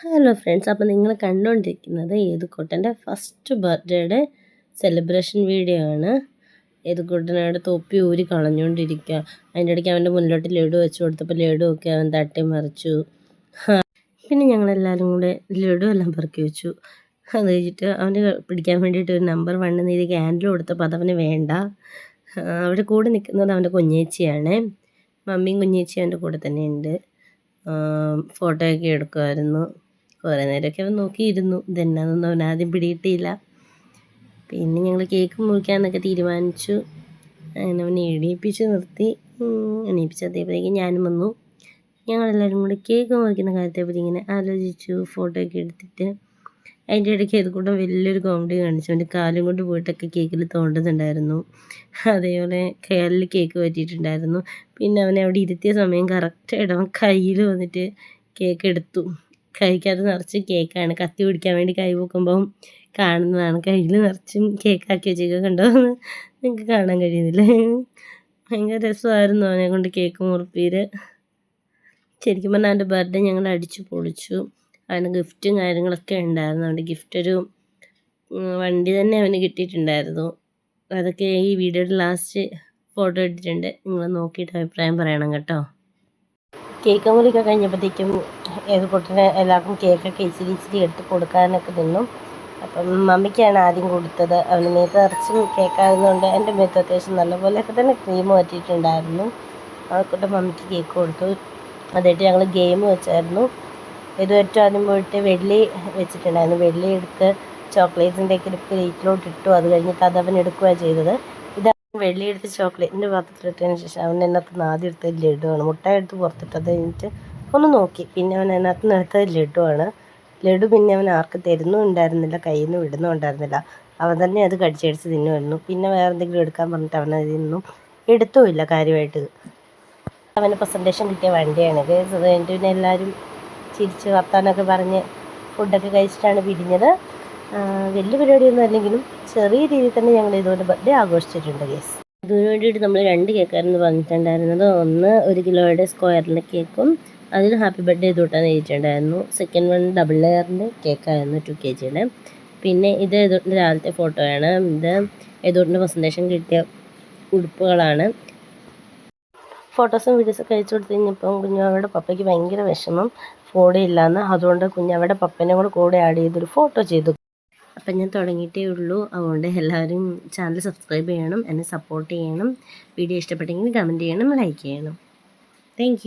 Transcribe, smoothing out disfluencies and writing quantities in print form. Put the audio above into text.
Hello friends, അപ്പോൾ നിങ്ങൾ കണ്ടുകൊണ്ടിരിക്കുന്നത് ഏതുക്കുട്ടൻ്റെ ഫസ്റ്റ് ബർത്ത്ഡേയുടെ സെലിബ്രേഷൻ വീഡിയോ ആണ്. ഏതുക്കുട്ടനോട് തൊപ്പി ഊരി കളഞ്ഞുകൊണ്ടിരിക്കുക. അതിൻ്റെ ഇടയ്ക്ക് അവൻ്റെ മുന്നിലോട്ട് ലഡു വെച്ച് കൊടുത്തപ്പോൾ ലഡു ഒക്കെ അവൻ തട്ടി മറിച്ചു. പിന്നെ ഞങ്ങളെല്ലാവരും കൂടെ ലഡു എല്ലാം പെറുക്കി വെച്ചു. അത് കഴിഞ്ഞിട്ട് അവന് പിടിക്കാൻ വേണ്ടിയിട്ട് ഒരു നമ്പർ 1 എന്ന് എഴുതി ക്യാൻഡിൽ കൊടുത്തപ്പോൾ അതവന് വേണ്ട. അവിടെ കൂടെ നിൽക്കുന്നത് അവൻ്റെ കുഞ്ഞേച്ചിയാണ്. മമ്മിയും കുഞ്ഞേച്ചിയും അവൻ്റെ കൂടെ തന്നെയുണ്ട്. ഫോട്ടോയൊക്കെ എടുക്കുമായിരുന്നു. കുറേ നേരമൊക്കെ അവൻ നോക്കിയിരുന്നു. ഇതെന്നാന്നൊന്നും അവൻ ആദ്യം പിടികിട്ടിയില്ല. പിന്നെ ഞങ്ങൾ കേക്ക് മുറിക്കാമെന്നൊക്കെ തീരുമാനിച്ചു. അങ്ങനെ അവനെ എണീപ്പിച്ച് നിർത്തി. എണീപ്പിച്ചതേപ്പോഴേക്കും ഞാനും വന്നു. ഞങ്ങളെല്ലാവരും കൂടി കേക്ക് മുറിക്കുന്ന കാര്യത്തെപ്പറ്റി ഇങ്ങനെ ആലോചിച്ചു. ഫോട്ടോയൊക്കെ എടുത്തിട്ട് അതിൻ്റെ ഇടയ്ക്ക് കൂടെ വലിയൊരു കോമഡി കാണിച്ചു. അവൻ്റെ കാലും കൊണ്ട് പോയിട്ടൊക്കെ കേക്കിൽ തോണ്ടുന്നുണ്ടായിരുന്നു. അതേപോലെ കയ്യിൽ കേക്ക് പറ്റിയിട്ടുണ്ടായിരുന്നു. പിന്നെ അവനെ അവിടെ ഇരുത്തിയ സമയം കറക്റ്റായിട്ട് അവൻ കയ്യിൽ വന്നിട്ട് കേക്ക് എടുത്തു. കൈക്കകത്ത് നിറച്ച് കേക്കാണ്. കത്തി പിടിക്കാൻ വേണ്ടി കൈ പൊക്കുമ്പം കാണുന്നതാണ്. കയ്യിൽ നിറച്ചും കേക്കാക്കി വെച്ചേക്കുക. കണ്ടോ, നിങ്ങൾക്ക് കാണാൻ കഴിയുന്നില്ലേ? ഭയങ്കര രസമായിരുന്നു അവനെ കൊണ്ട് കേക്ക് മുറിപ്പീര്. ശരിക്കും പറഞ്ഞാൽ അവൻ്റെ ബർത്ത്ഡേ ഞങ്ങൾ അടിച്ചു പൊളിച്ചു. അവന് ഗിഫ്റ്റും കാര്യങ്ങളൊക്കെ ഉണ്ടായിരുന്നു. അവൻ്റെ ഗിഫ്റ്റ് ഒരു വണ്ടി തന്നെ അവന് കിട്ടിയിട്ടുണ്ടായിരുന്നു. അതൊക്കെ ഈ വീഡിയോയുടെ ലാസ്റ്റ് ഫോട്ടോ ഇട്ടിട്ടുണ്ട്. നിങ്ങൾ നോക്കിയിട്ട് അഭിപ്രായം പറയണം കേട്ടോ. കേക്ക് മുറിയൊക്കെ കഴിഞ്ഞപ്പോഴത്തേക്കും ഏതുക്കുട്ടന് എല്ലാവർക്കും കേക്കൊക്കെ ഇച്ചിരി എടുത്ത് കൊടുക്കാനൊക്കെ നിന്നു. അപ്പം മമ്മിക്കാണ് ആദ്യം കൊടുത്തത്. അവന് മേത്ത് നിറച്ചും കേക്കായതുകൊണ്ട് എൻ്റെ മേത്ത് അത്യാവശ്യം നല്ലപോലെയൊക്കെ തന്നെ ക്രീം പറ്റിയിട്ടുണ്ടായിരുന്നു. അതൊക്കെ മമ്മിക്ക് കേക്ക് കൊടുത്തു. അതായിട്ട് ഞങ്ങൾ ഗെയിം വെച്ചായിരുന്നു. ഏറ്റവും ആദ്യം പോയിട്ട് വെള്ളി വെച്ചിട്ടുണ്ടായിരുന്നു. വെള്ളി എടുത്ത് ചോക്ലേറ്റ്സിൻ്റെയൊക്കെ പ്ലേറ്റിലോട്ട് ഇട്ടു. അത് കഴിഞ്ഞിട്ട് അതവൻ എടുക്കുകയാണ് ചെയ്തത്. വെള്ളി എടുത്ത് ചോക്ലേറ്റിൻ്റെ പാത്രത്തിലിട്ടതിന് ശേഷം അവൻ അതിനകത്ത് ആദ്യം എടുത്തത് ലഡുവാണ്. മുട്ടായി എടുത്ത് പുറത്തിട്ടത് കഴിഞ്ഞിട്ട് ഒന്ന് നോക്കി. പിന്നെ അവൻ അതിനകത്ത് നിന്ന് എടുത്തത് ലഡുവാണ്. ലഡു പിന്നെ അവൻ ആർക്ക് തരുന്നും ഉണ്ടായിരുന്നില്ല, കയ്യിൽ നിന്ന് വിടുന്നും ഉണ്ടായിരുന്നില്ല. അവൻ തന്നെ അത് കടിച്ചടിച്ച് തിന്നുമായിരുന്നു. പിന്നെ വേറെ എന്തെങ്കിലും എടുക്കാൻ പറഞ്ഞിട്ട് അവൻ അതിൽ നിന്നും എടുത്തുമില്ല കാര്യമായിട്ട്. അവന് പ്രസൻറ്റേഷൻ കിട്ടിയ വണ്ടിയാണിത്. അത് കഴിഞ്ഞിട്ട് പിന്നെ എല്ലാവരും ചിരിച്ച് വർത്താനമൊക്കെ പറഞ്ഞ് ഫുഡൊക്കെ കഴിച്ചിട്ടാണ് പിരിഞ്ഞത്. വലിയ പരിപാടിയൊന്നും അല്ലെങ്കിലും ചെറിയ രീതിയിൽ തന്നെ ഞങ്ങൾ ഇതുപോലെ ബർത്ത്ഡേ ആഘോഷിച്ചിട്ടുണ്ട് ഗേസ്. ഇതിന് വേണ്ടിയിട്ട് നമ്മൾ 2 കേക്കായിരുന്നു പറഞ്ഞിട്ടുണ്ടായിരുന്നത്. ഒന്ന് 1 കിലോയുടെ സ്ക്വയറിൻ്റെ കേക്കും അതിൽ ഹാപ്പി ബർത്ത്ഡേ ചെയ്തുകൊണ്ടാണ് എഴുതിയിട്ടുണ്ടായിരുന്നു. സെക്കൻഡ് വൺ ഡബിൾ ലെയറിൻ്റെ കേക്കായിരുന്നു 2 kgയുടെ. പിന്നെ ഇത് ഏതോട്ടിൻ്റെ രാവിലത്തെ ഫോട്ടോയാണ്. ഇത് ഏതോട്ടിൻ്റെ പ്രസൻറ്റേഷൻ കിട്ടിയ ഉടുപ്പുകളാണ്. ഫോട്ടോസും വീഡിയോസൊക്കെ അയച്ചു കൊടുത്തു കഴിഞ്ഞപ്പം കുഞ്ഞാവയുടെ പപ്പയ്ക്ക് ഭയങ്കര വിഷമം, ഫോട്ടോ ഇല്ലയെന്ന്. അതുകൊണ്ട് കുഞ്ഞാവയുടെ പപ്പനെ കൂടെ ആഡ് ചെയ്തൊരു ഫോട്ടോ ചെയ്തു. അപ്പം ഞാൻ തുടങ്ങിയിട്ടേ ഉള്ളൂ. അതുകൊണ്ട് എല്ലാവരും ചാനൽ സബ്സ്ക്രൈബ് ചെയ്യണം, എന്നെ സപ്പോർട്ട് ചെയ്യണം. വീഡിയോ ഇഷ്ടപ്പെട്ടെങ്കിൽ കമൻറ്റ് ചെയ്യണം, ലൈക്ക് ചെയ്യണം. താങ്ക്